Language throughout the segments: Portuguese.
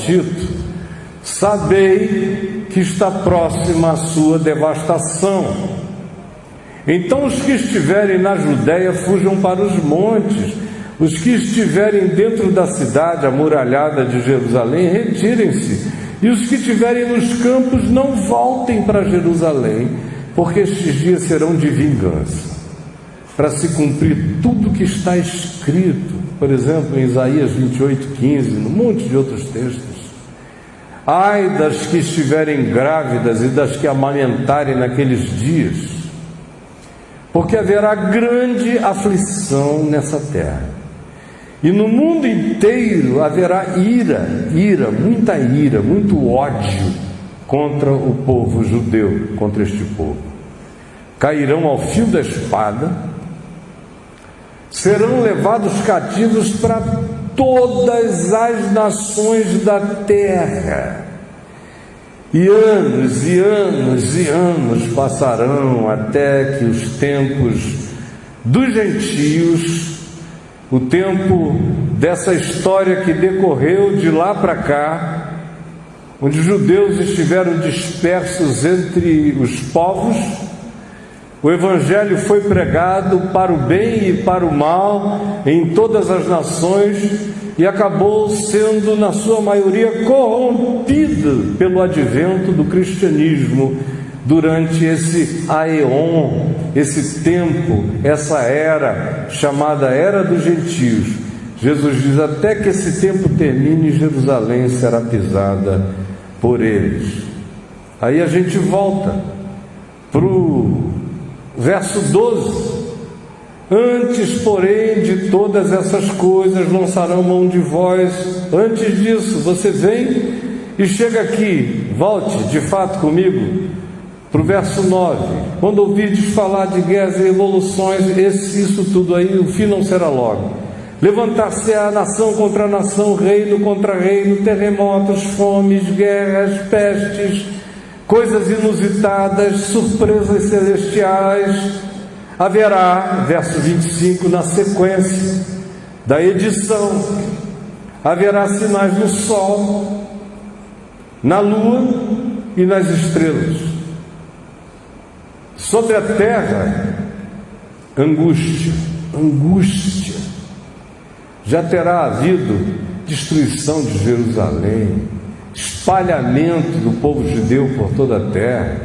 Tito: sabei que está próxima a sua devastação. Então os que estiverem na Judéia fujam para os montes, os que estiverem dentro da cidade amuralhada de Jerusalém retirem-se, e os que estiverem nos campos não voltem para Jerusalém, porque estes dias serão de vingança, para se cumprir tudo o que está escrito, por exemplo, em Isaías 28:15, num monte de outros textos. Ai das que estiverem grávidas e das que amamentarem naqueles dias, porque haverá grande aflição nessa terra, e no mundo inteiro haverá ira, muito ódio contra o povo judeu, contra este povo. Cairão ao fio da espada, serão levados cativos para todas as nações da terra, e anos e anos e anos passarão até que os tempos dos gentios, o tempo dessa história que decorreu de lá para cá, onde os judeus estiveram dispersos entre os povos, o Evangelho foi pregado para o bem e para o mal em todas as nações, e acabou sendo, na sua maioria, corrompido pelo advento do cristianismo durante esse aeon, esse tempo, essa era chamada Era dos Gentios. Jesus diz: até que esse tempo termine, Jerusalém será pisada por eles. Aí a gente volta para o verso 12: antes, porém, de todas essas coisas lançarão mão de vós. Antes disso, você vem e chega aqui, volte de fato comigo para o verso 9: quando ouvirdes falar de guerras e revoluções, isso tudo aí, o fim não será logo. Levantar-se-á nação contra nação, reino contra reino, terremotos, fomes, guerras, pestes, coisas inusitadas, surpresas celestiais. Haverá, verso 25, na sequência da edição, haverá sinais no sol, na lua e nas estrelas. Sobre a terra, angústia. Já terá havido destruição de Jerusalém, espalhamento do povo judeu por toda a terra,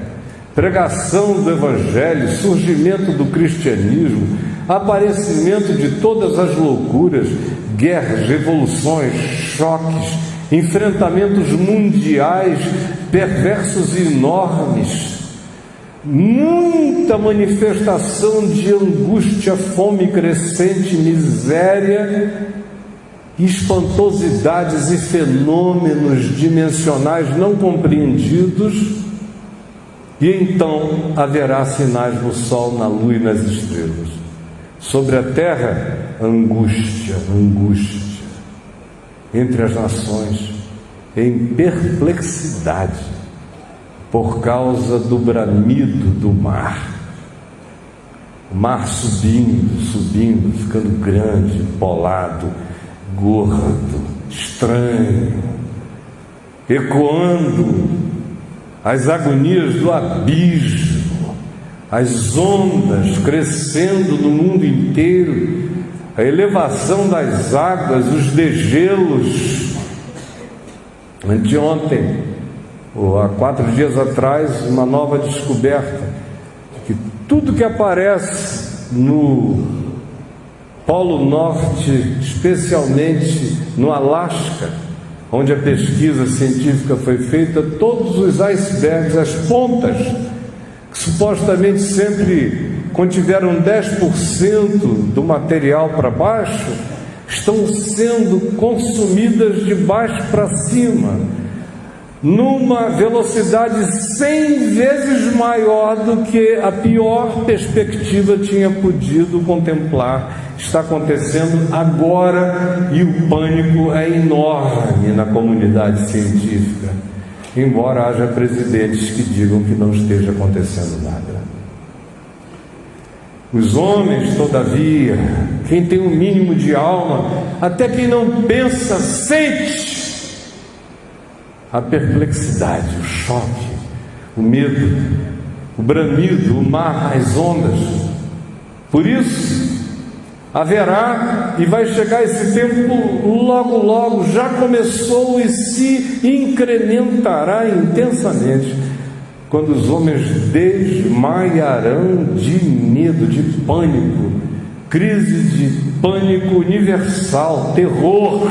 pregação do Evangelho, surgimento do cristianismo, aparecimento de todas as loucuras, guerras, revoluções, choques, enfrentamentos mundiais perversos e enormes, muita manifestação de angústia, fome crescente, miséria, espantosidades e fenômenos dimensionais não compreendidos. E então haverá sinais no sol, na lua e nas estrelas. Sobre a terra, angústia entre as nações, em perplexidade, por causa do bramido do mar. O mar subindo, ficando grande, polado, gordo, estranho, ecoando as agonias do abismo, as ondas crescendo no mundo inteiro, a elevação das águas, os degelos. Anteontem, ou há 4 dias atrás, uma nova descoberta, que tudo que aparece no Polo Norte, especialmente no Alasca, onde a pesquisa científica foi feita, todos os icebergs, as pontas, que supostamente sempre contiveram 10% do material para baixo, estão sendo consumidas de baixo para cima, numa velocidade 100 vezes maior do que a pior perspectiva tinha podido contemplar. Está acontecendo agora e o pânico é enorme na comunidade científica, embora haja presidentes que digam que não esteja acontecendo nada. Os homens, todavia, quem tem um mínimo de alma, até quem não pensa, sente a perplexidade, o choque, o medo, o bramido, o mar, as ondas. Por isso, haverá, e vai chegar esse tempo logo, logo, já começou e se incrementará intensamente, quando os homens desmaiarão de medo, de pânico, crise de pânico universal, terror,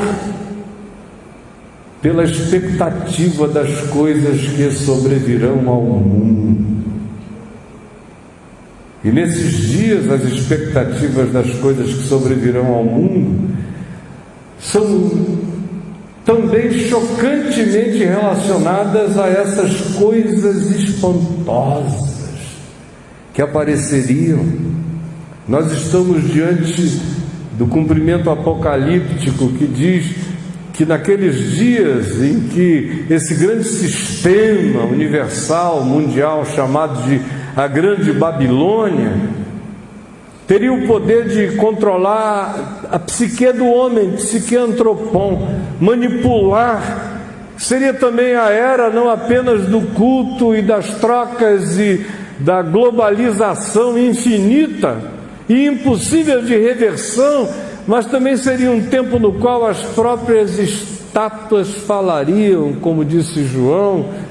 pela expectativa das coisas que sobrevirão ao mundo. E nesses dias, as expectativas das coisas que sobrevirão ao mundo são também chocantemente relacionadas a essas coisas espantosas que apareceriam. Nós estamos diante do cumprimento apocalíptico que diz que naqueles dias em que esse grande sistema universal, mundial, chamado de a Grande Babilônia, teria o poder de controlar a psique do homem, psique antropon, manipular. Seria também a era não apenas do culto e das trocas e da globalização infinita e impossível de reversão, mas também seria um tempo no qual as próprias estátuas falariam, como disse João.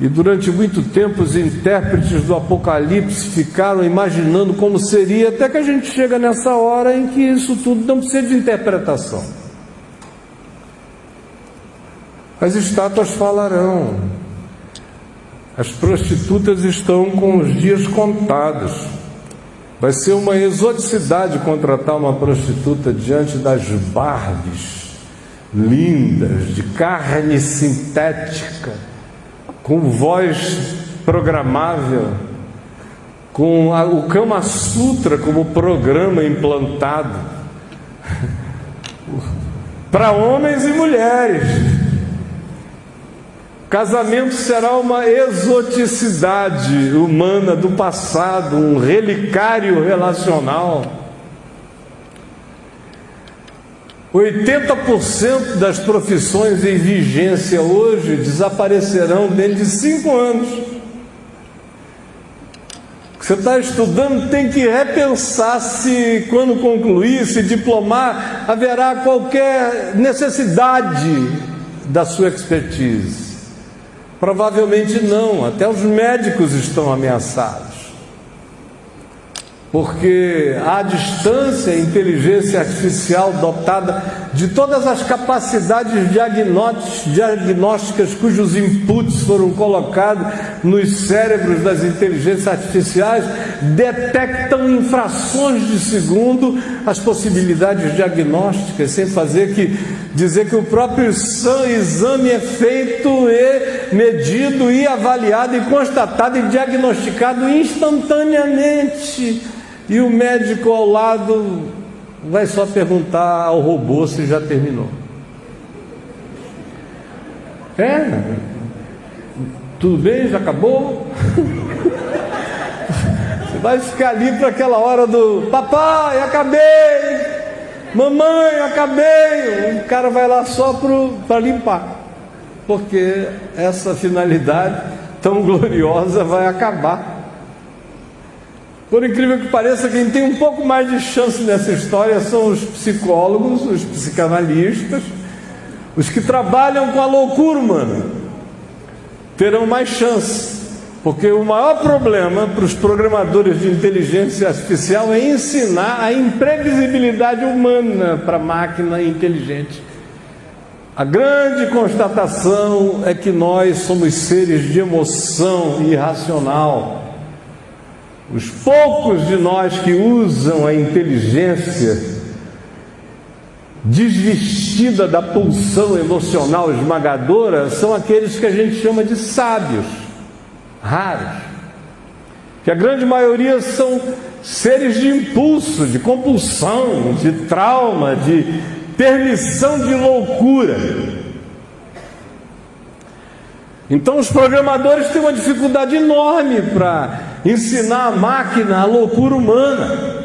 E durante muito tempo os intérpretes do Apocalipse ficaram imaginando como seria, até que a gente chega nessa hora em que isso tudo não precisa de interpretação. As estátuas falarão, as prostitutas estão com os dias contados. Vai ser uma exoticidade contratar uma prostituta diante das Barbies lindas, de carne sintética, com voz programável, com o Kama Sutra como programa implantado para homens e mulheres. Casamento será uma exoticidade humana do passado, um relicário relacional. 80% das profissões em vigência hoje desaparecerão dentro de 5 anos. Você está estudando, tem que repensar se, quando concluir, se diplomar, haverá qualquer necessidade da sua expertise. Provavelmente não, até os médicos estão ameaçados. Porque à distância, a inteligência artificial dotada de todas as capacidades diagnósticas cujos inputs foram colocados nos cérebros das inteligências artificiais, detectam em frações de segundo as possibilidades diagnósticas, sem dizer que o próprio exame é feito e medido e avaliado e constatado e diagnosticado instantaneamente. E o médico ao lado vai só perguntar ao robô se já terminou. Tudo bem? Já acabou? Você vai ficar ali para aquela hora do papai, acabei! Mamãe, acabei! O cara vai lá só para limpar, porque essa finalidade tão gloriosa vai acabar. Por incrível que pareça, quem tem um pouco mais de chance nessa história são os psicólogos, os psicanalistas, os que trabalham com a loucura humana. Terão mais chance, porque o maior problema para os programadores de inteligência artificial é ensinar a imprevisibilidade humana para a máquina inteligente. A grande constatação é que nós somos seres de emoção irracional. Os poucos de nós que usam a inteligência desvestida da pulsão emocional esmagadora são aqueles que a gente chama de sábios, raros. Que a grande maioria são seres de impulso, de compulsão, de trauma, de permissão de loucura. Então os programadores têm uma dificuldade enorme para ensinar a máquina a loucura humana.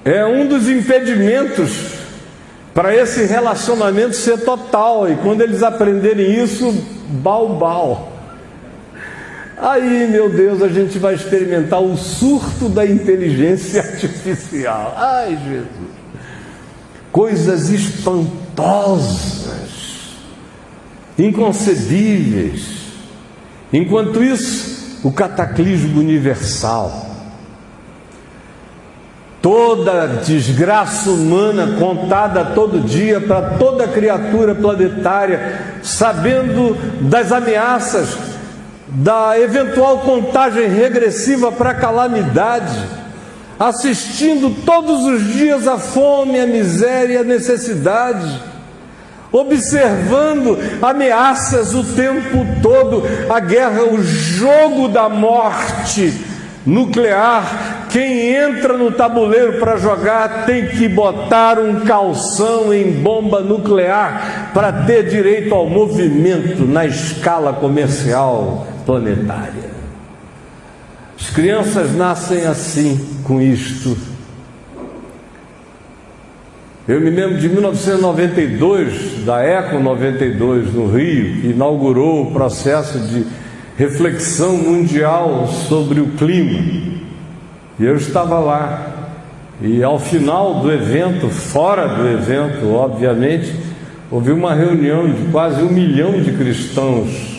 É um dos impedimentos para esse relacionamento ser total. E quando eles aprenderem isso, bau. Aí, meu Deus, a gente vai experimentar o surto da inteligência artificial. Ai, Jesus! Coisas espantosas, inconcebíveis. Enquanto isso, o cataclismo universal. Toda desgraça humana contada todo dia para toda criatura planetária, sabendo das ameaças, da eventual contagem regressiva para a calamidade, assistindo todos os dias a fome, a miséria e a necessidade, observando ameaças o tempo todo, a guerra, o jogo da morte nuclear. Quem entra no tabuleiro para jogar tem que botar um calção em bomba nuclear para ter direito ao movimento na escala comercial planetária. As crianças nascem assim, com isto. Eu me lembro de 1992, da Eco 92 no Rio, que inaugurou o processo de reflexão mundial sobre o clima. E eu estava lá. E ao final do evento, fora do evento, obviamente, houve uma reunião de quase 1 milhão de cristãos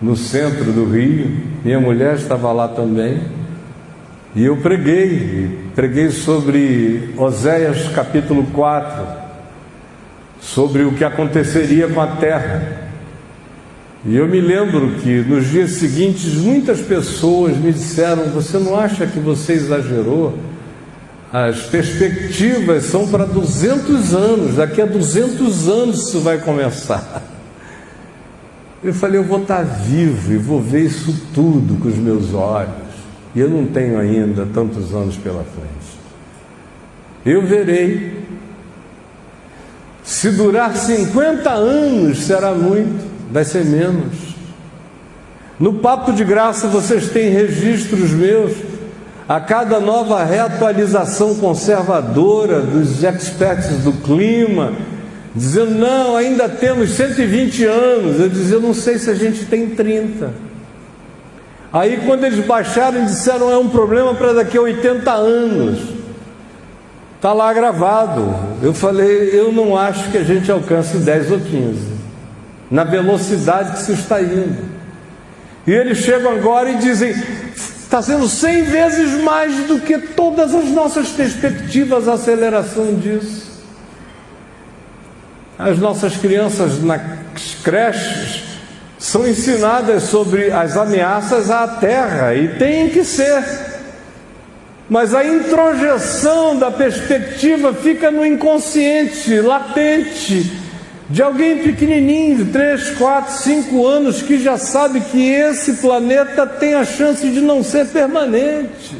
no centro do Rio. Minha mulher estava lá também. E eu preguei sobre Oséias capítulo 4, sobre o que aconteceria com a terra. E eu me lembro que nos dias seguintes muitas pessoas me disseram: você não acha que você exagerou? As perspectivas são para 200 anos, daqui a 200 anos isso vai começar. Eu falei: eu vou estar vivo e vou ver isso tudo com os meus olhos. E eu não tenho ainda tantos anos pela frente. Eu verei. Se durar 50 anos será muito, vai ser menos. No Papo de Graça vocês têm registros meus. A cada nova reatualização conservadora dos experts do clima, dizendo: não, ainda temos 120 anos. Eu dizia: eu não sei se a gente tem 30. Aí quando eles baixaram, disseram: é um problema para daqui a 80 anos. Está lá gravado. Eu falei: eu não acho que a gente alcance 10 ou 15, na velocidade que se está indo. E eles chegam agora e dizem: está sendo 100 vezes mais do que todas as nossas perspectivas, a aceleração disso. As nossas crianças nas creches são ensinadas sobre as ameaças à terra, e tem que ser. Mas a introjeção da perspectiva fica no inconsciente, latente, de alguém pequenininho, de 3, 4, 5 anos, que já sabe que esse planeta tem a chance de não ser permanente,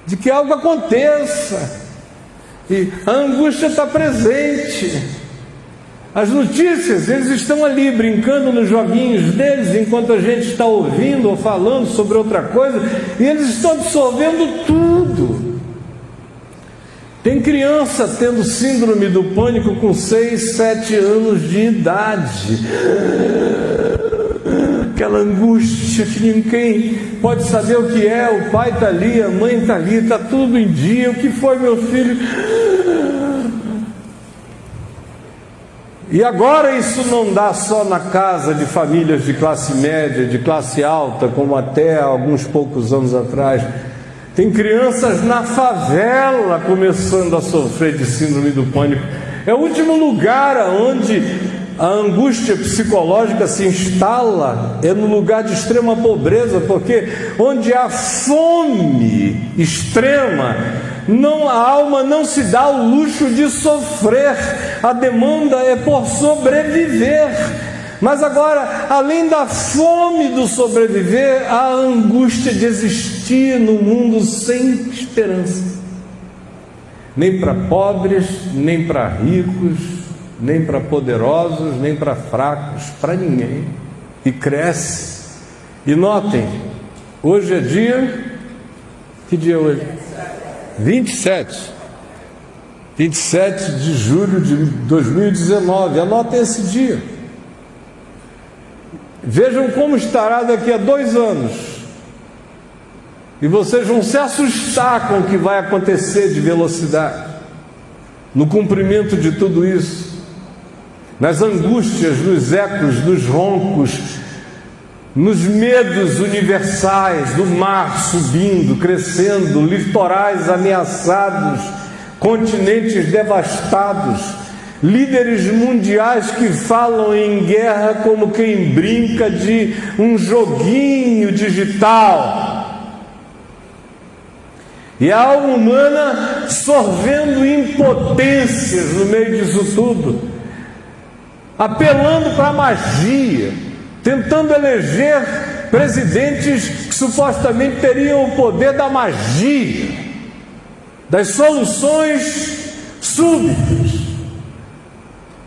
de que algo aconteça, e a angústia está presente. As notícias, eles estão ali brincando nos joguinhos deles, enquanto a gente está ouvindo ou falando sobre outra coisa, e eles estão absorvendo tudo. Tem criança tendo síndrome do pânico com 6, 7 anos de idade. Aquela angústia que ninguém pode saber o que é. O pai está ali, a mãe está ali, está tudo em dia. O que foi, meu filho? E agora isso não dá só na casa de famílias de classe média, de classe alta, como até alguns poucos anos atrás. Tem crianças na favela começando a sofrer de síndrome do pânico. É o último lugar onde a angústia psicológica se instala, é no lugar de extrema pobreza, porque onde há fome extrema, a alma não se dá o luxo de sofrer, a demanda é por sobreviver. Mas agora, além da fome do sobreviver, a angústia de existir no mundo sem esperança, nem para pobres, nem para ricos, nem para poderosos, nem para fracos, para ninguém. E cresce. E notem, hoje é dia... Que dia é hoje? 27. 27 de julho de 2019, anotem esse dia. Vejam como estará daqui a 2 anos. E vocês vão se assustar com o que vai acontecer de velocidade, no cumprimento de tudo isso, nas angústias, nos ecos, nos roncos, nos medos universais do mar subindo, crescendo, litorais ameaçados, continentes devastados, líderes mundiais que falam em guerra como quem brinca de um joguinho digital. E a alma humana sorvendo impotências no meio disso tudo, apelando para a magia, tentando eleger presidentes que supostamente teriam o poder da magia, das soluções súbitas.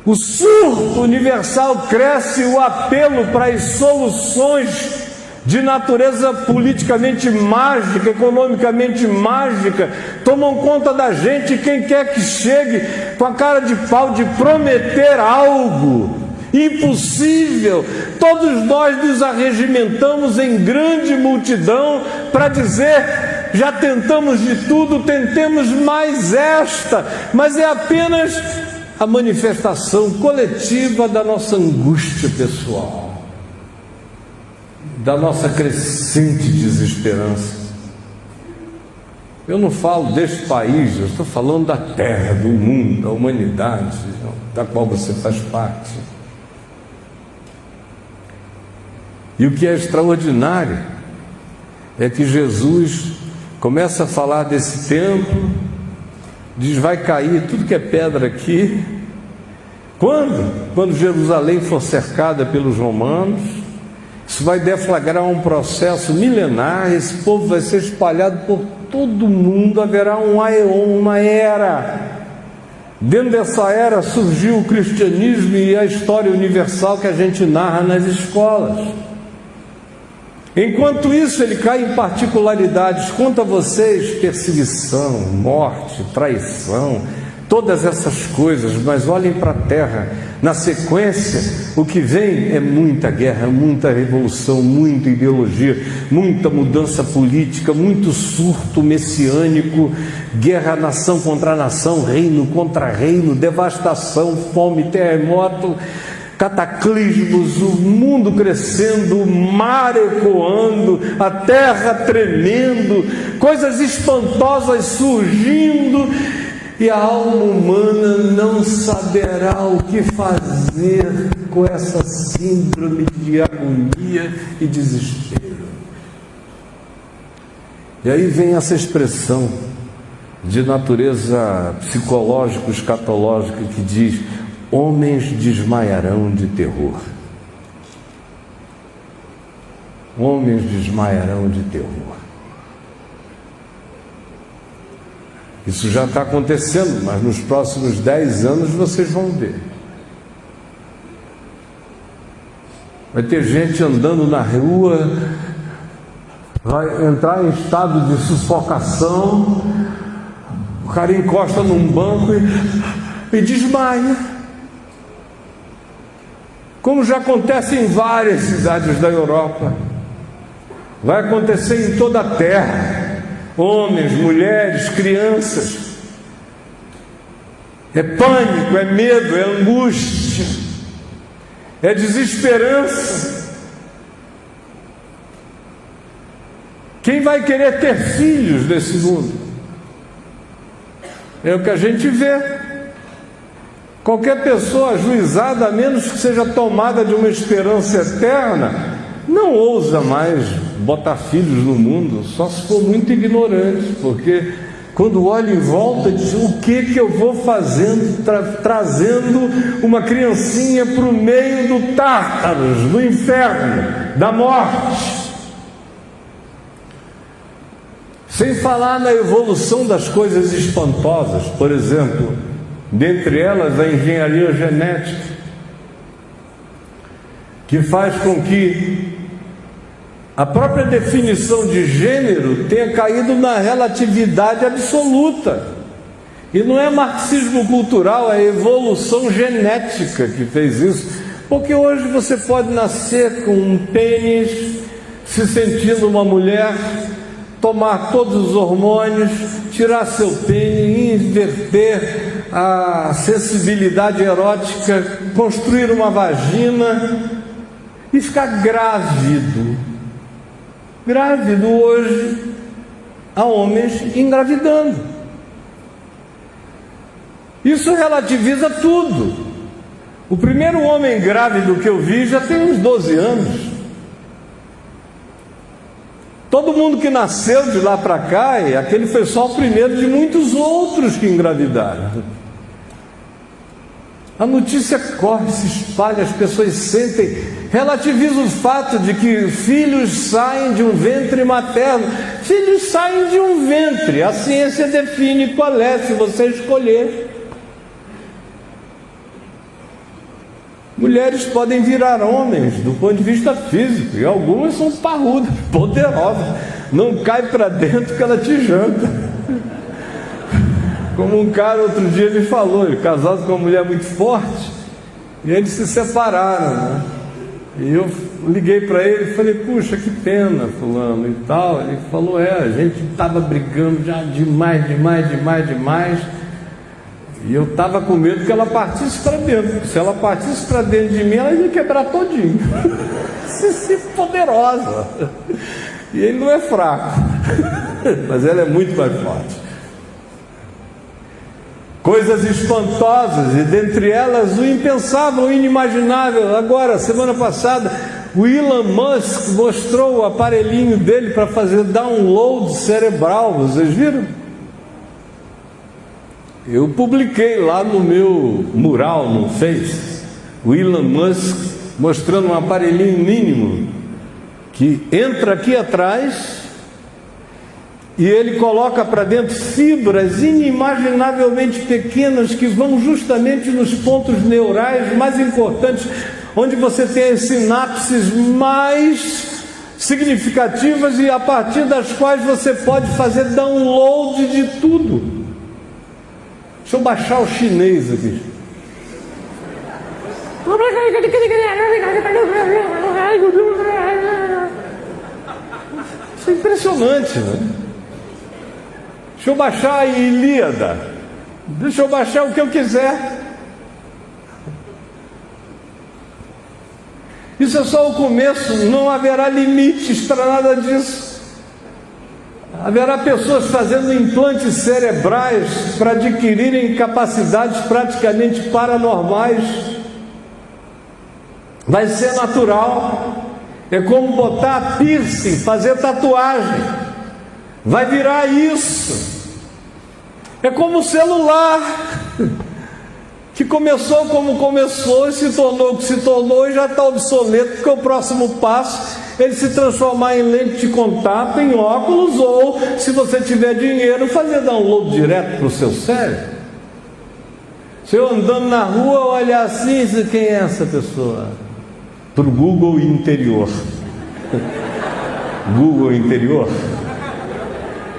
O surto universal cresce, o apelo para as soluções de natureza politicamente mágica, economicamente mágica, tomam conta da gente. Quem quer que chegue com a cara de pau de prometer algo impossível, todos nós nos arregimentamos em grande multidão para dizer: já tentamos de tudo, tentemos mais esta, mas é apenas a manifestação coletiva da nossa angústia pessoal, da nossa crescente desesperança. Eu não falo deste país, eu estou falando da terra, do mundo, da humanidade, da qual você faz parte. E o que é extraordinário é que Jesus começa a falar desse templo, diz: vai cair tudo que é pedra aqui. Quando? Quando Jerusalém for cercada pelos romanos. Isso vai deflagrar um processo milenar, esse povo vai ser espalhado por todo o mundo, haverá um aeon, uma era. Dentro dessa era surgiu o cristianismo e a história universal que a gente narra nas escolas. Enquanto isso, ele cai em particularidades. Conta a vocês perseguição, morte, traição, todas essas coisas, mas olhem para a terra. Na sequência, o que vem é muita guerra, muita revolução, muita ideologia, muita mudança política, muito surto messiânico, guerra nação contra nação, reino contra reino, devastação, fome, terremoto, cataclismos, o mundo crescendo, o mar ecoando, a terra tremendo, coisas espantosas surgindo, e a alma humana não saberá o que fazer com essa síndrome de agonia e desespero. E aí vem essa expressão de natureza psicológico-escatológica que diz: homens desmaiarão de terror. Homens desmaiarão de terror. Isso já está acontecendo, mas nos próximos 10 anos vocês vão ver. Vai ter gente andando na rua, vai entrar em estado de sufocação, o cara encosta num banco e desmaia. Como já acontece em várias cidades da Europa. Vai acontecer em toda a terra. Homens, mulheres, crianças. É pânico, é medo, é angústia, é desesperança. Quem vai querer ter filhos nesse mundo? É o que a gente vê. Qualquer pessoa ajuizada, a menos que seja tomada de uma esperança eterna, não ousa mais botar filhos no mundo, só se for muito ignorante, porque quando olha em volta diz: o que eu vou fazendo, trazendo uma criancinha para o meio do Tártaros, do inferno, da morte. Sem falar na evolução das coisas espantosas, por exemplo, dentre elas a engenharia genética, que faz com que a própria definição de gênero tenha caído na relatividade absoluta. E não é marxismo cultural, é evolução genética que fez isso. Porque hoje você pode nascer com um pênis, se sentindo uma mulher, tomar todos os hormônios, tirar seu pênis, inverter a sensibilidade erótica, construir uma vagina e ficar grávido. Grávido hoje, há homens engravidando. Isso relativiza tudo. O primeiro homem grávido que eu vi já tem uns 12 anos. Todo mundo que nasceu de lá para cá, e aquele foi só o primeiro de muitos outros que engravidaram. A notícia corre, se espalha, as pessoas sentem, relativiza o fato de que filhos saem de um ventre materno. Filhos saem de um ventre, a ciência define qual é, se você escolher. Mulheres podem virar homens do ponto de vista físico, e algumas são parrudas, poderosas, não cai para dentro que ela te janta. Como um cara outro dia me falou, ele casado com uma mulher muito forte, e eles se separaram, né? E eu liguei para ele e falei, puxa, que pena, fulano, e tal. Ele falou, a gente estava brigando já demais, e eu estava com medo que ela partisse para dentro, porque se ela partisse para dentro de mim, ela ia quebrar todinho. Se poderosa. E ele não é fraco, mas ela é muito mais forte. Coisas espantosas, e dentre elas o impensável, o inimaginável. Agora, semana passada, o Elon Musk mostrou o aparelhinho dele para fazer download cerebral, vocês viram? Eu publiquei lá no meu mural no Face, o Elon Musk mostrando um aparelhinho mínimo que entra aqui atrás e ele coloca para dentro fibras inimaginavelmente pequenas que vão justamente nos pontos neurais mais importantes, onde você tem as sinapses mais significativas e a partir das quais você pode fazer download de tudo. Deixa eu baixar o chinês aqui. Isso é impressionante, né? Deixa eu baixar a Ilíada. Deixa eu baixar o que eu quiser. Isso é só o começo, não haverá limites para nada disso. Haverá pessoas fazendo implantes cerebrais para adquirirem capacidades praticamente paranormais. Vai ser natural. É como botar piercing, fazer tatuagem. Vai virar isso. É como o celular, que começou como começou e se tornou o que se tornou e já está obsoleto, porque o próximo passo é ele se transformar em lente de contato, em óculos, ou, se você tiver dinheiro, fazer download direto para o seu cérebro. Se eu andando na rua, olhar assim, quem é essa pessoa? Para o Google interior. Google interior.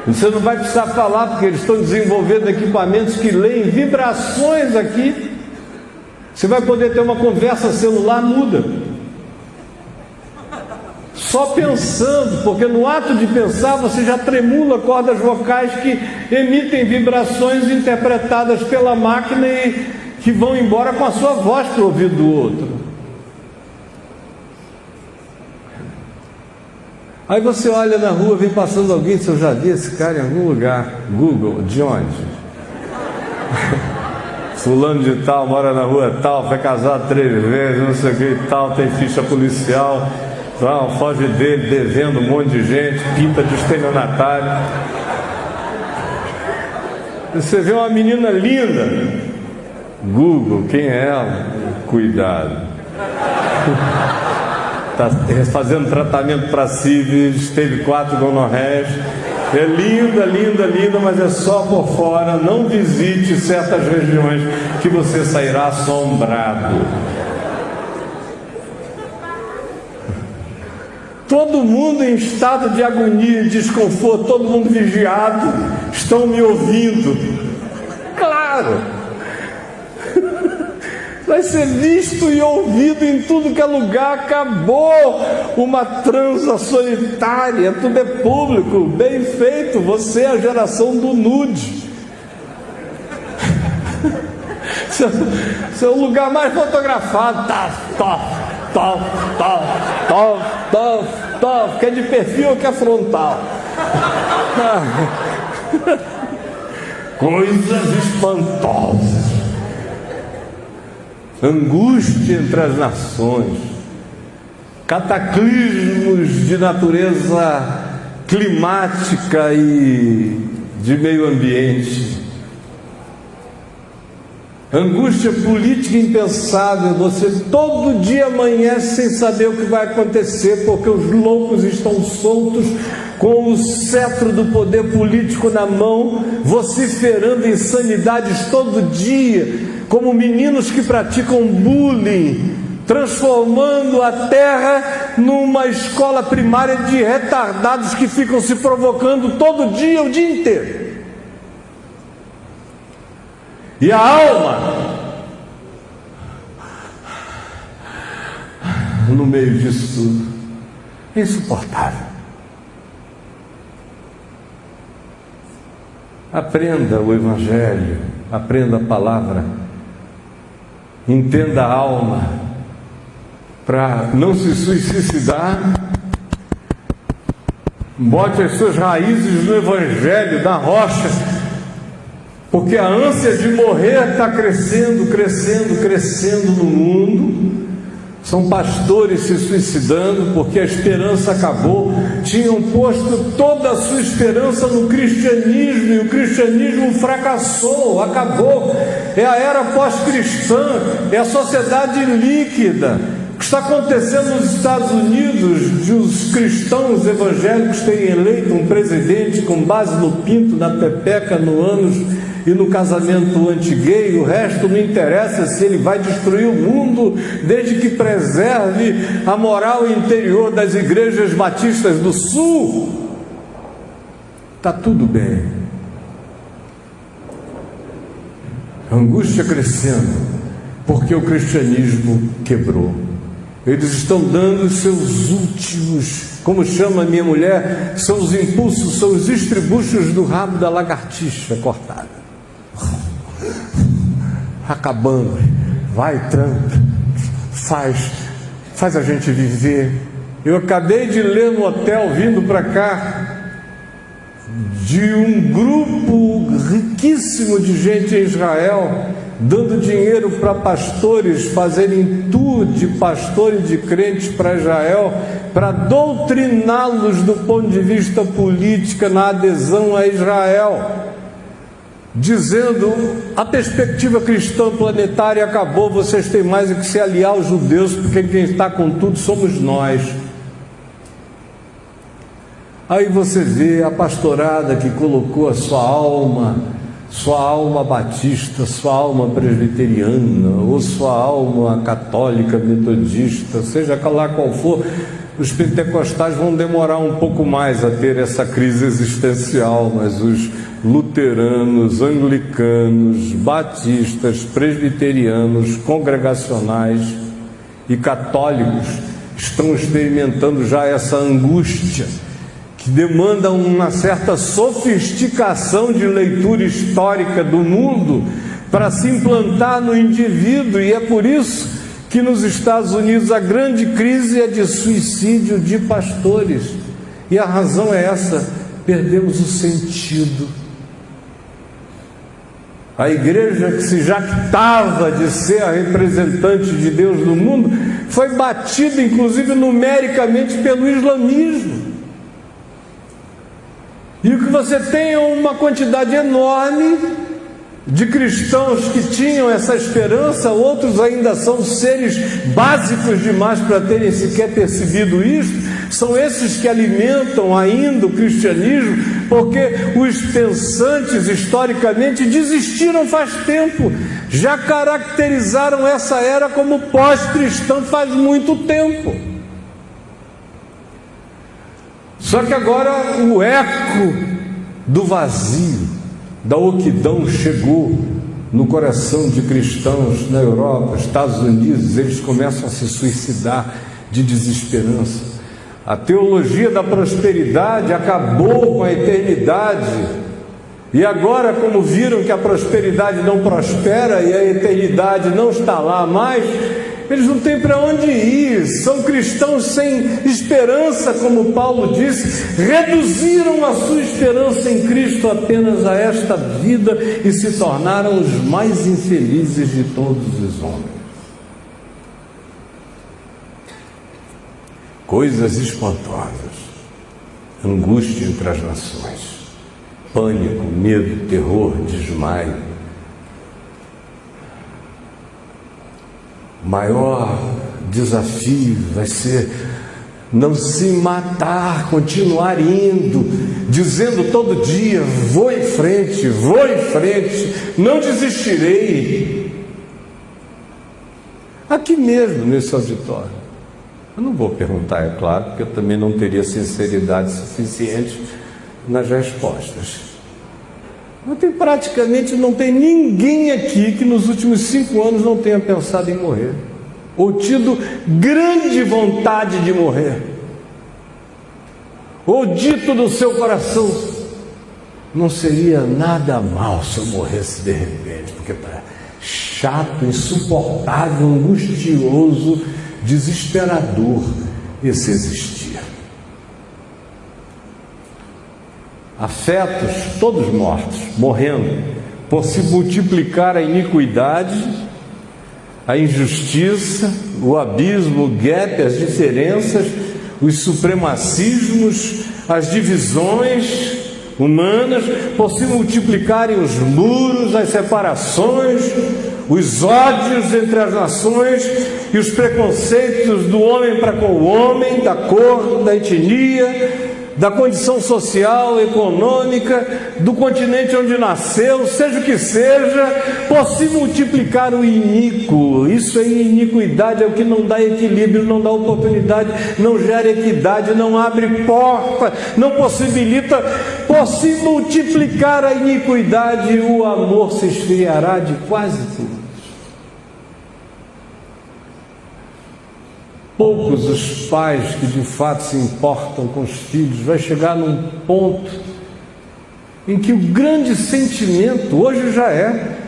Você não vai precisar falar, porque eles estão desenvolvendo equipamentos que leem vibrações aqui. Você vai poder ter uma conversa celular muda. Só pensando, porque no ato de pensar você já tremula cordas vocais que emitem vibrações interpretadas pela máquina e que vão embora com a sua voz para o ouvido do outro. Aí você olha na rua, vem passando alguém, se eu já vi esse cara em algum lugar. Google, de onde? Fulano de tal, mora na rua tal, foi casado 3 vezes, não sei o que e tal, tem ficha policial, não, foge dele, devendo um monte de gente, pinta de estelionatário. Você vê uma menina linda, Google, quem é ela? Cuidado. Está fazendo tratamento para sífilis, teve 4 gonorreias. É linda, linda, linda, mas é só por fora. Não visite certas regiões que você sairá assombrado. Todo mundo em estado de agonia e desconforto, todo mundo vigiado. Estão me ouvindo. claro. Vai ser visto e ouvido em tudo que é lugar. Acabou uma transa solitária, tudo é público, bem feito. Você é a geração do nude. Seu lugar mais fotografado. Top. Quer de perfil ou quer frontal? Coisas espantosas. Angústia entre as nações, cataclismos de natureza climática e de meio ambiente, angústia política impensável. Você todo dia amanhece sem saber o que vai acontecer, porque os loucos estão soltos com o cetro do poder político na mão, vociferando insanidades todo dia, como meninos que praticam bullying, transformando a terra numa escola primária de retardados que ficam se provocando todo dia, o dia inteiro. E a alma, no meio disso tudo, é insuportável. Aprenda o Evangelho, aprenda a palavra, entenda a alma, para não se suicidar. Bote as suas raízes no Evangelho, na rocha, porque a ânsia de morrer está crescendo no mundo. São pastores se suicidando porque a esperança acabou. Tinham posto toda a sua esperança no cristianismo e o cristianismo fracassou, acabou. É a era pós-cristã, é a sociedade líquida. O que está acontecendo nos Estados Unidos, de os cristãos evangélicos terem eleito um presidente com base no pinto, na pepeca, no ânus e no casamento anti-gay. O resto não interessa se ele vai destruir o mundo, desde que preserve a moral interior das igrejas batistas do Sul. Está tudo bem. Angústia crescendo, porque o cristianismo quebrou. Eles estão dando os seus últimos, como chama a minha mulher, são os impulsos, são os estribuchos do rabo da lagartixa cortada. Acabando. Vai, Trump, faz a gente viver. Eu acabei de ler no hotel, vindo para cá, de um grupo riquíssimo de gente em Israel, dando dinheiro para pastores fazerem tour de pastores de crentes para Israel, para doutriná-los do ponto de vista político na adesão a Israel, dizendo: a perspectiva cristã planetária acabou, vocês têm mais que se aliar aos judeus, porque quem está com tudo somos nós. Aí você vê a pastorada que colocou a sua alma batista, sua alma presbiteriana, ou sua alma católica, metodista, seja lá qual for. Os pentecostais vão demorar um pouco mais a ter essa crise existencial, mas os luteranos, anglicanos, batistas, presbiterianos, congregacionais e católicos estão experimentando já essa angústia, que demanda uma certa sofisticação de leitura histórica do mundo para se implantar no indivíduo. E é por isso que nos Estados Unidos a grande crise é de suicídio de pastores. E a razão é essa: perdemos o sentido. A igreja, que se jactava de ser a representante de Deus no mundo, foi batida inclusive numericamente pelo islamismo. E o que você tem é uma quantidade enorme de cristãos que tinham essa esperança. Outros ainda são seres básicos demais para terem sequer percebido isso. São esses que alimentam ainda o cristianismo, porque os pensantes historicamente desistiram faz tempo, já caracterizaram essa era como pós-cristã faz muito tempo. Só que agora o eco do vazio, da oquidão chegou, no coração de cristãos na Europa, Estados Unidos, eles começam a se suicidar de desesperança. A teologia da prosperidade acabou com a eternidade, e agora, como viram que a prosperidade não prospera e a eternidade não está lá mais, eles não têm para onde ir, são cristãos sem esperança, como Paulo disse, reduziram a sua esperança em Cristo apenas a esta vida e se tornaram os mais infelizes de todos os homens. Coisas espantosas, angústia entre as nações, pânico, medo, terror, desmaio. O maior desafio vai ser não se matar, continuar indo, dizendo todo dia: vou em frente, não desistirei. Aqui mesmo, nesse auditório. Eu não vou perguntar, é claro, porque eu também não teria sinceridade suficiente nas respostas. Praticamente não tem ninguém aqui que nos últimos 5 anos não tenha pensado em morrer, ou tido grande vontade de morrer, ou dito no seu coração: não seria nada mal se eu morresse de repente, porque está chato, insuportável, angustioso, desesperador esse existir. Afetos todos mortos, morrendo, por se multiplicar a iniquidade, a injustiça, o abismo, o gap, as diferenças, os supremacismos, as divisões humanas, por se multiplicarem os muros, as separações, os ódios entre as nações e os preconceitos do homem para com o homem, da cor, da etnia, da condição social, econômica, do continente onde nasceu, seja o que seja, por se multiplicar o iníquo. Isso aí, iniquidade, é o que não dá equilíbrio, não dá oportunidade, não gera equidade, não abre porta, não possibilita. Por se multiplicar a iniquidade, o amor se esfriará de quase tudo. Poucos os pais que de fato se importam com os filhos. Vai chegar num ponto em que o grande sentimento, hoje já é,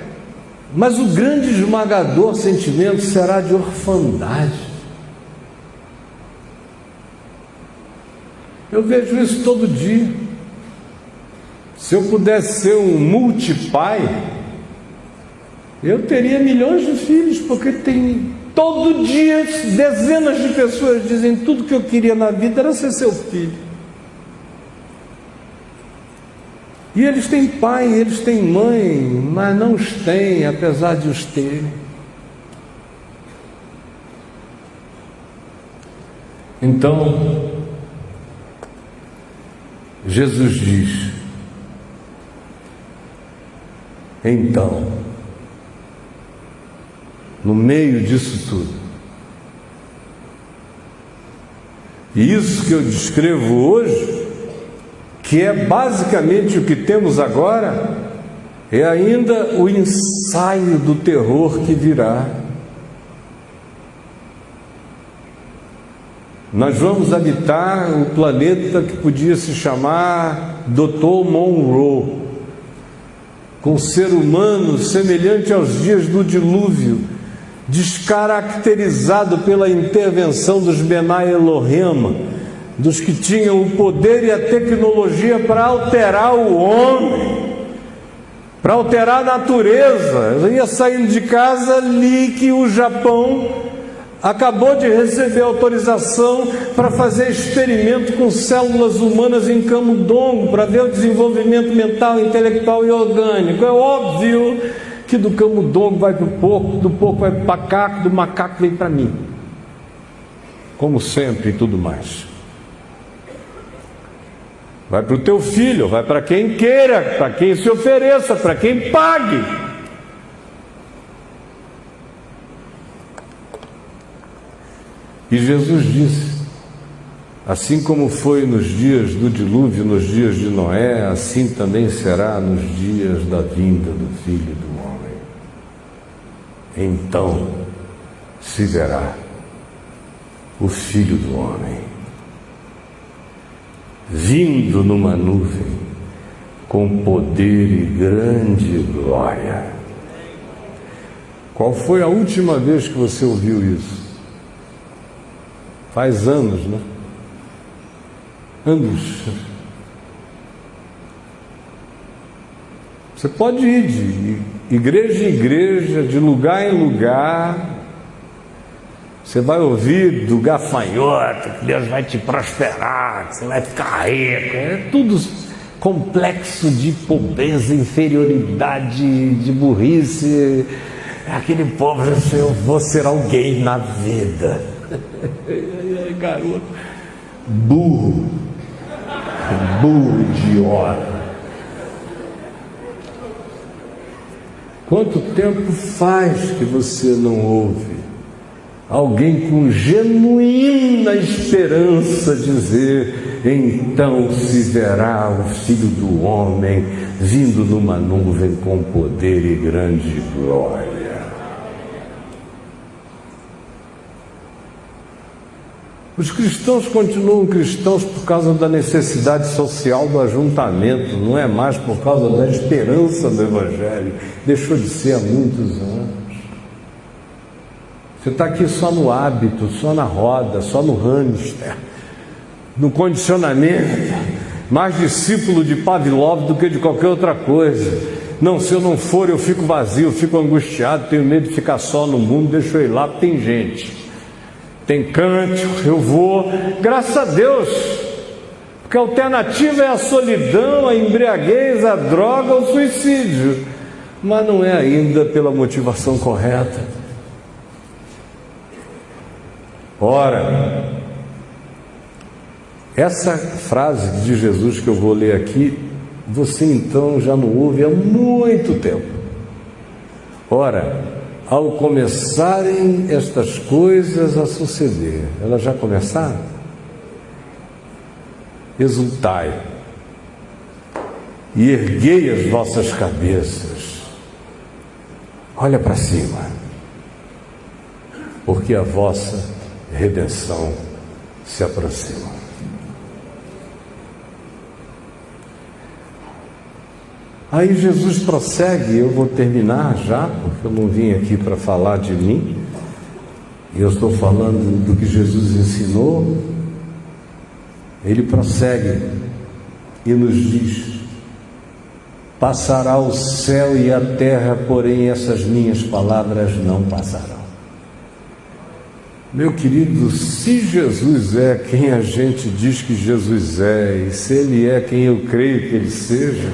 mas o grande esmagador sentimento será de orfandade. Eu vejo isso todo dia. Se eu pudesse ser um multipai, eu teria milhões de filhos, porque tem... Todo dia, dezenas de pessoas dizem: tudo que eu queria na vida era ser seu filho. E eles têm pai, eles têm mãe, mas não os têm, apesar de os terem. Então, Jesus diz: então, no meio disso tudo, e isso que eu descrevo hoje, que é basicamente o que temos agora, é ainda o ensaio do terror que virá. Nós vamos habitar o planeta que podia se chamar Dr. Monroe, com um ser humano semelhante aos dias do dilúvio, descaracterizado pela intervenção dos Benai Elohim, dos que tinham o poder e a tecnologia para alterar o homem, para alterar a natureza. Eu ia saindo de casa, li que o Japão acabou de receber autorização para fazer experimento com células humanas em camundongo, para ver o desenvolvimento mental, intelectual e orgânico. É óbvio que do camundongo vai para o porco, do porco vai para o macaco, do macaco vem para mim, como sempre e tudo mais. Vai para o teu filho, vai para quem queira, para quem se ofereça, para quem pague. E Jesus disse: assim como foi nos dias do dilúvio, nos dias de Noé, assim também será nos dias da vinda do Filho do Homem. então se verá o Filho do Homem vindo numa nuvem com poder e grande glória. Qual foi a última vez que você ouviu isso? Faz anos, né? Anos. Você pode ir de igreja em igreja, de lugar em lugar. Você vai ouvir do gafanhoto que Deus vai te prosperar, que você vai ficar rico. É tudo complexo de pobreza, inferioridade, de burrice. Aquele povo, eu vou ser alguém na vida. Garoto, burro idiota. Quanto tempo faz que você não ouve alguém com genuína esperança dizer: então se verá o Filho do Homem vindo numa nuvem com poder e grande glória? Os cristãos continuam cristãos por causa da necessidade social do ajuntamento, não é mais por causa da esperança do Evangelho. Deixou de ser há muitos anos. Você está aqui só no hábito, só na roda, só no hamster, no condicionamento, mais discípulo de Pavlov do que de qualquer outra coisa. Não, se eu não for, eu fico vazio, eu fico angustiado, tenho medo de ficar só no mundo, deixa eu ir lá, porque tem gente, tem cântico, eu vou, graças a Deus, porque a alternativa é a solidão, a embriaguez, a droga, o suicídio, mas não é ainda pela motivação correta. Ora, essa frase de Jesus que eu vou ler aqui, você então já não ouve há muito tempo. Ora, ao começarem estas coisas a suceder, elas já começaram? Exultai e erguei as vossas cabeças, olha para cima, porque a vossa redenção se aproxima. Aí Jesus prossegue, eu vou terminar já, porque eu não vim aqui para falar de mim, eu estou falando do que Jesus ensinou. Ele prossegue e nos diz: passará o céu e a terra, porém essas minhas palavras não passarão. Meu querido, se Jesus é quem a gente diz que Jesus é, e se Ele é quem eu creio que Ele seja,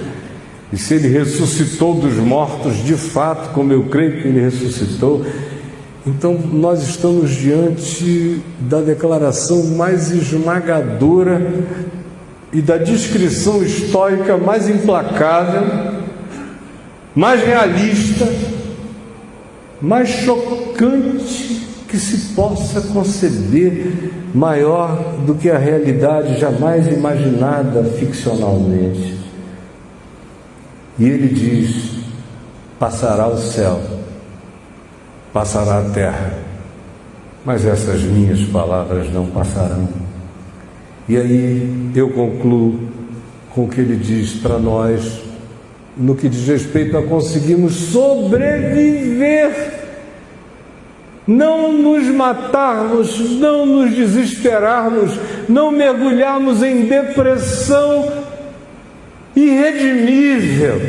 e se Ele ressuscitou dos mortos de fato, como eu creio que Ele ressuscitou, então nós estamos diante da declaração mais esmagadora e da descrição histórica mais implacável, mais realista, mais chocante que se possa conceber, maior do que a realidade jamais imaginada ficcionalmente. E ele diz: passará o céu, passará a terra, mas essas minhas palavras não passarão. E aí eu concluo com o que ele diz para nós, no que diz respeito a conseguirmos sobreviver, não nos matarmos, não nos desesperarmos, não mergulharmos em depressão irredimível,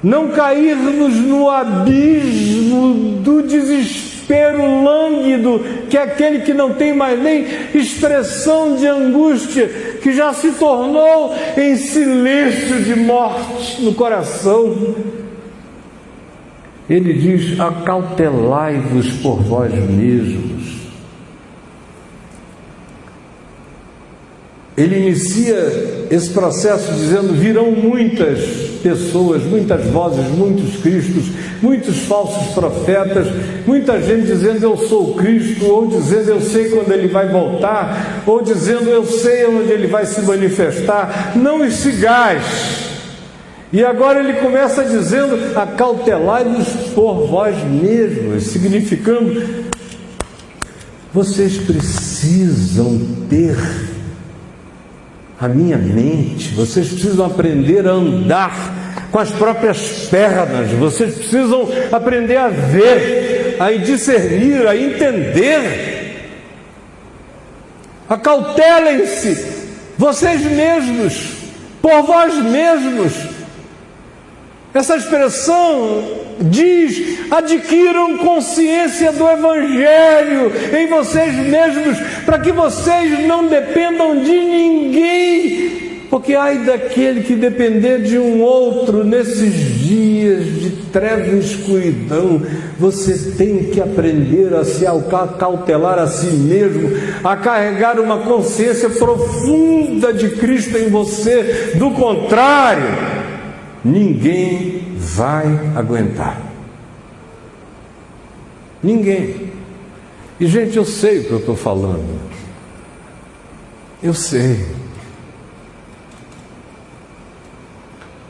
não cairmos no abismo do desespero lânguido, que é aquele que não tem mais nem expressão de angústia, que já se tornou em silêncio de morte no coração. Ele diz: acautelai-vos por vós mesmos. Ele inicia esse processo dizendo: virão muitas pessoas, muitas vozes, muitos cristos, muitos falsos profetas, muita gente dizendo eu sou Cristo, ou dizendo eu sei quando Ele vai voltar, ou dizendo eu sei onde Ele vai se manifestar. Não os sigais. E agora ele começa dizendo: acautelai-vos por vós mesmos, significando, vocês precisam ter a minha mente, vocês precisam aprender a andar com as próprias pernas, vocês precisam aprender a ver, a discernir, a entender. Acautelem-se vocês mesmos, por vós mesmos. Essa expressão diz: adquiram consciência do Evangelho em vocês mesmos, para que vocês não dependam de ninguém, porque ai daquele que depender de um outro nesses dias de treva e escuridão. Você tem que aprender a se acautelar a si mesmo, a carregar uma consciência profunda de Cristo em você. Do contrário, ninguém vai aguentar. Ninguém. E gente, eu sei o que eu estou falando. Eu sei.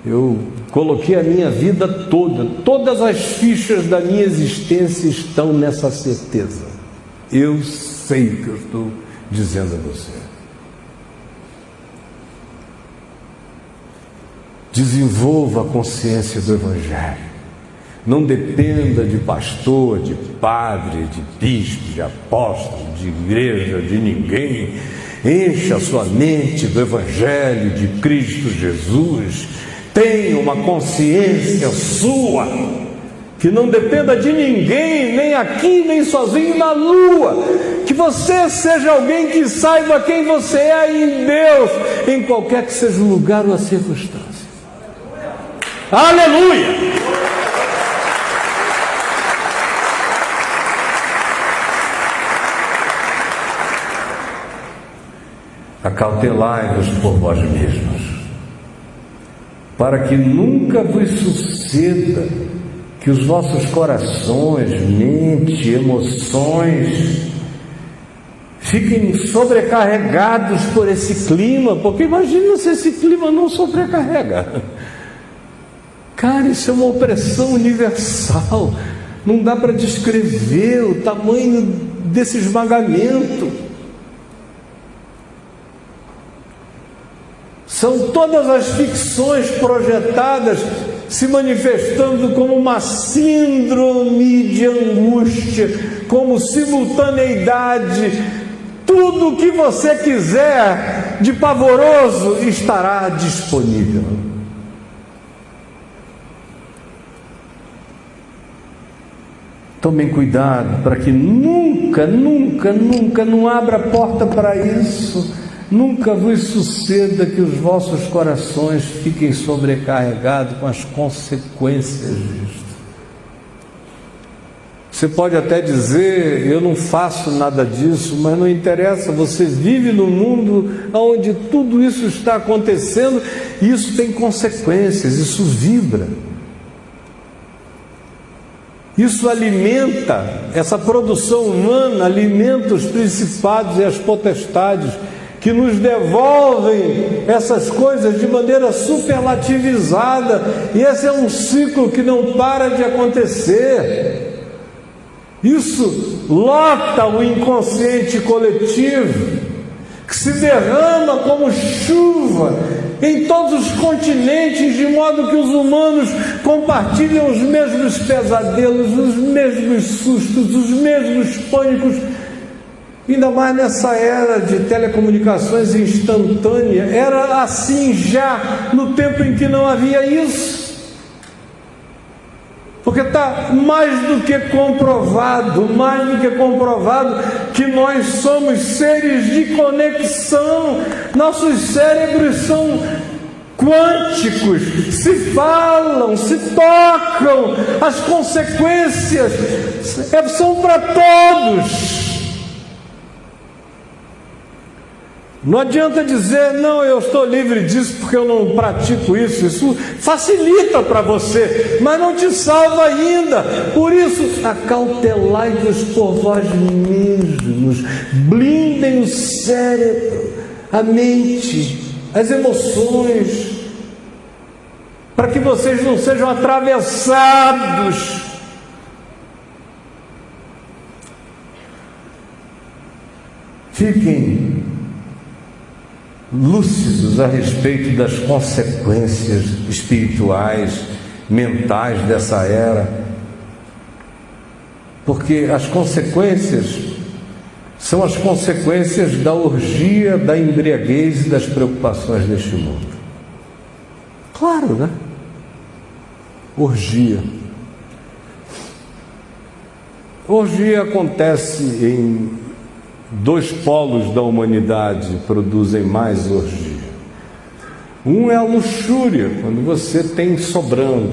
Eu coloquei a minha vida toda, todas as fichas da minha existência estão nessa certeza. Eu sei o que eu estou dizendo a você. Desenvolva a consciência do Evangelho. Não dependa de pastor, de padre, de bispo, de apóstolo, de igreja, de ninguém. Encha a sua mente do Evangelho de Cristo Jesus. Tenha uma consciência sua, que não dependa de ninguém, nem aqui, nem sozinho na lua. Que você seja alguém que saiba quem você é em Deus, em qualquer que seja o lugar ou a circunstância. Aleluia! Acautelai-vos por vós mesmos, para que nunca vos suceda que os vossos corações, mente, emoções fiquem sobrecarregados por esse clima, porque imagina se esse clima não sobrecarrega. Cara, isso é uma opressão universal, não dá para descrever o tamanho desse esmagamento. São todas as ficções projetadas se manifestando como uma síndrome de angústia, como simultaneidade. Tudo o que você quiser de pavoroso estará disponível. Tomem cuidado para que nunca não abra porta para isso. Nunca vos suceda que os vossos corações fiquem sobrecarregados com as consequências disso. Você pode até dizer: eu não faço nada disso, mas não interessa, você vive num mundo onde tudo isso está acontecendo, e isso tem consequências, isso vibra. Isso alimenta, essa produção humana alimenta os principados e as potestades, que nos devolvem essas coisas de maneira superlativizada, e esse é um ciclo que não para de acontecer. Isso lota o inconsciente coletivo, que se derrama como chuva em todos os continentes, de modo que os humanos compartilham os mesmos pesadelos, os mesmos sustos, os mesmos pânicos. Ainda mais nessa era de telecomunicações instantânea, era assim já no tempo em que não havia isso. Porque está mais do que comprovado que nós somos seres de conexão. Nossos cérebros são quânticos, se falam, se tocam, as consequências são para todos. Não adianta dizer: não, eu estou livre disso porque eu não pratico isso. Isso facilita para você, mas não te salva ainda. Por isso, acautelai-vos por vós mesmos. Blindem o cérebro, a mente, as emoções. para que vocês não sejam atravessados fiquem lúcidos a respeito das consequências espirituais, mentais dessa era, porque as consequências são as consequências da orgia, da embriaguez e das preocupações deste mundo. Claro, né? Orgia. Orgia acontece em dois polos da humanidade, produzem mais orgia. Um é a luxúria, quando você tem sobrando,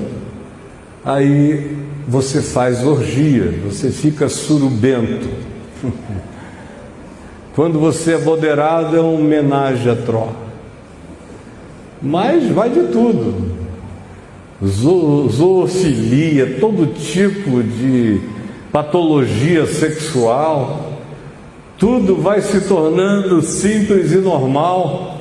aí você faz orgia, você fica surubento. Quando você é moderado, é um menage à trois. Mas vai de tudo, zoofilia, todo tipo de patologia sexual, tudo vai se tornando simples e normal.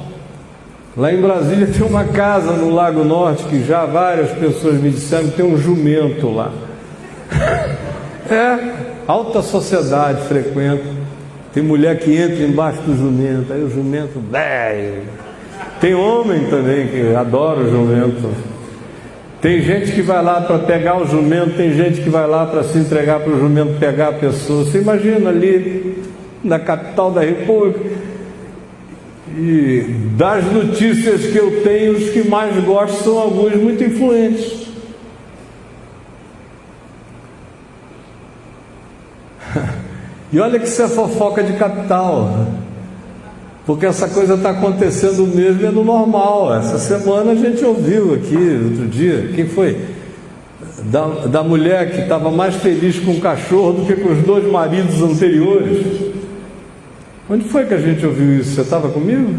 Lá em Brasília tem uma casa no Lago Norte que já várias pessoas me disseram que tem um jumento lá. Alta sociedade frequenta. Tem mulher que entra embaixo do jumento, aí o jumento velho. Tem homem também que adora o jumento. Tem gente que vai lá para pegar o jumento, tem gente que vai lá para se entregar para o jumento pegar a pessoa. Você imagina ali na capital da República, e das notícias que eu tenho, os que mais gosto são alguns muito influentes. E olha que isso é fofoca de capital, porque essa coisa está acontecendo mesmo, é no normal. Essa semana a gente ouviu aqui, outro dia, quem foi? Da mulher que estava mais feliz com o cachorro do que com os dois maridos anteriores. Onde foi que a gente ouviu isso? Você estava comigo?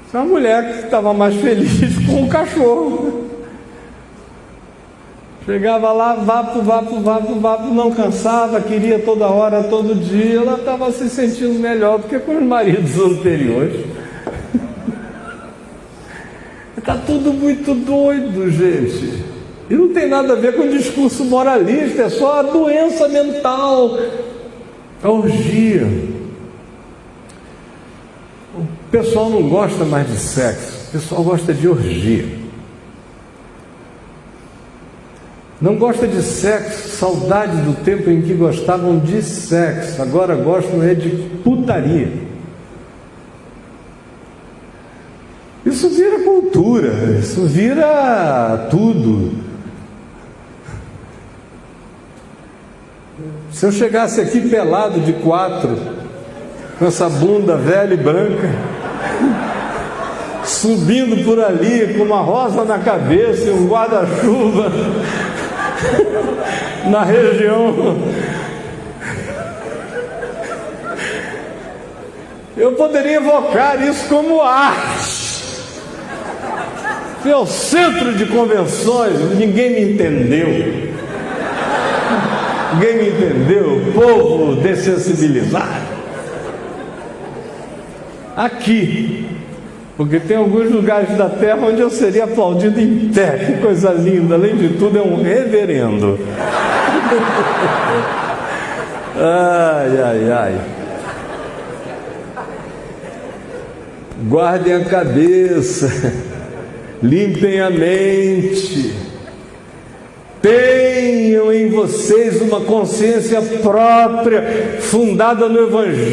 Isso é uma mulher que estava mais feliz com o cachorro. Chegava lá, vapo, não cansava, queria toda hora, todo dia. Ela estava se sentindo melhor do que com os maridos anteriores. Está tudo muito doido, gente. E não tem nada a ver com discurso moralista, é só a doença mental, a orgia. O pessoal não gosta mais de sexo, o pessoal gosta de orgia. Não gosta de sexo, saudade do tempo em que gostavam de sexo, agora gostam de putaria. Isso vira cultura, isso vira tudo. Se eu chegasse aqui pelado de 4, com essa bunda velha e branca, subindo por ali com uma rosa na cabeça e um guarda-chuva na região, eu poderia evocar isso como arte. É o centro de convenções, ninguém me entendeu. Ninguém me entendeu, povo dessensibilizado. Aqui, porque tem alguns lugares da terra onde eu seria aplaudido em pé, que coisa linda, além de tudo é um reverendo. Ai. Guardem a cabeça, limpem a mente, tenham em vocês uma consciência própria, fundada no Evangelho.